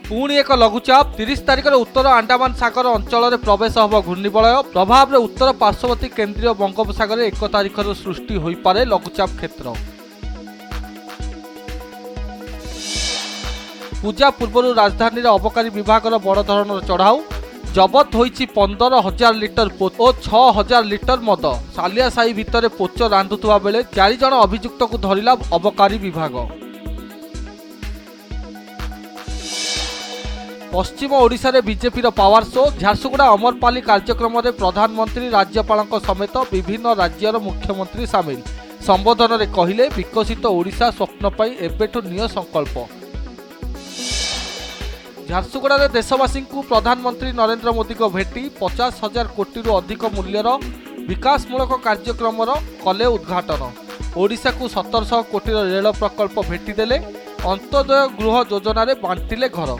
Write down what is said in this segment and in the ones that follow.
पुणी एक लघुचाप 30 तारिख उत्तर अंडमान सागर अंचल में प्रवेश हम घूर्णिबलय प्रभाव में उत्तर पार्श्ववर्ती केन्द्रीय बंगोपसागर 1 तारिख सृष्टि हो पारे लघुचाप क्षेत्र। पूजा पूर्व राजधानी अबकारी विभाग बड़ धरण चढ़ाऊ जबत होईछि 15,000 लिटर पोच और 6,000 लिटर मद। सालिया साही भितर पोच रांधुवा बेले 4 जण अभियुक्त को धरिला अबकारी विभाग। पश्चिम ओडिशा रे BJP power show Jharsuguda Amrapali कार्यक्रम में प्रधानमंत्री राज्यपाल समेत विभिन्न राज्यर मुख्यमंत्री सामिल। संबोधन में कहिले विकसित ओडिशा स्वप्न पाई एबेठु निय संकल्प। झारसुगुड़ा रे देशवासी को प्रधानमंत्री नरेंद्र मोदी को भेटी 50,000 कोटी अधिक मूल्यर विकासमूलक कार्यक्रम कले उद्घाटन। ओडिशा को 1700 कोटी रेल प्रकल्प भेटीदेले। अंत्योदय गृह योजना रे बांटिले घर।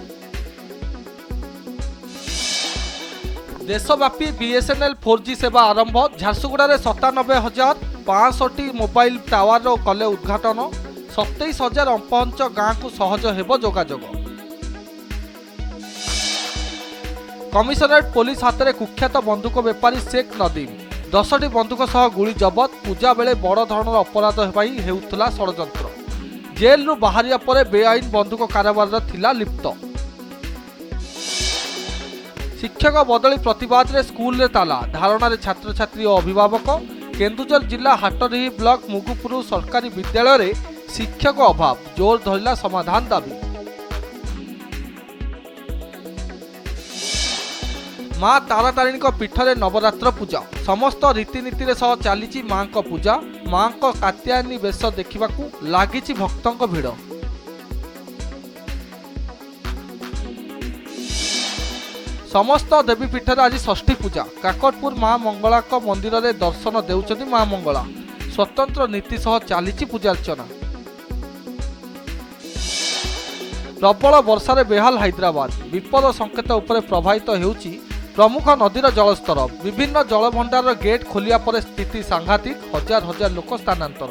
देशव्यापी बीएसएनएल 4G सेवा आरंभ। झारसुगुड़ा रे 97,500 मोबाइल टावर कले उद्घाटन। 27,000 अंपहंच गाँ को सहज हेब जोगाजोग। कमिशनरेट पुलिस हाथ में कुख्यात बंदूक बेपारी शेख नदीम। 10टी बंदूक सह गुली जबत। पूजा बेले बड़ धरणर अपराध हेउथला षड्यंत्र। जेल बाहरिया परे बेआईन बंदूक कारोबार थिला लिप्त। शिक्षक बदली प्रतिवाद रे स्कूल रे ताला। धारणा रे छात्र छात्री और अभिभावक। केन्दुझर जिला हाटडीही ब्लॉक मुगुपुर सरकारी विद्यालय रे शिक्षक अभाव। जोर धरिला समाधान दाबी। मां तारातारिणी पीठ में नवरात्र पूजा। समस्त रीतिनीति सह चली मां को पूजा। मां को कात्यायनी बेश देखा लगी भक्तों भिड़। समस्त देवीपीठ आज षष्ठी पूजा। काकटपुर मां मंगला मंदिर में दर्शन देउछंती मां मंगला। स्वतंत्र नीति सह चली पूजार्चना। प्रबल वर्षा बेहाल हैदराबाद। विपद संकेत उपरे प्रभावित हेउची प्रमुख नदीर जलस्तर। विभिन्न जलभंडार गेट खोलिया पर स्थिति सांघातिक। हजार हजार लोक स्थानांतर।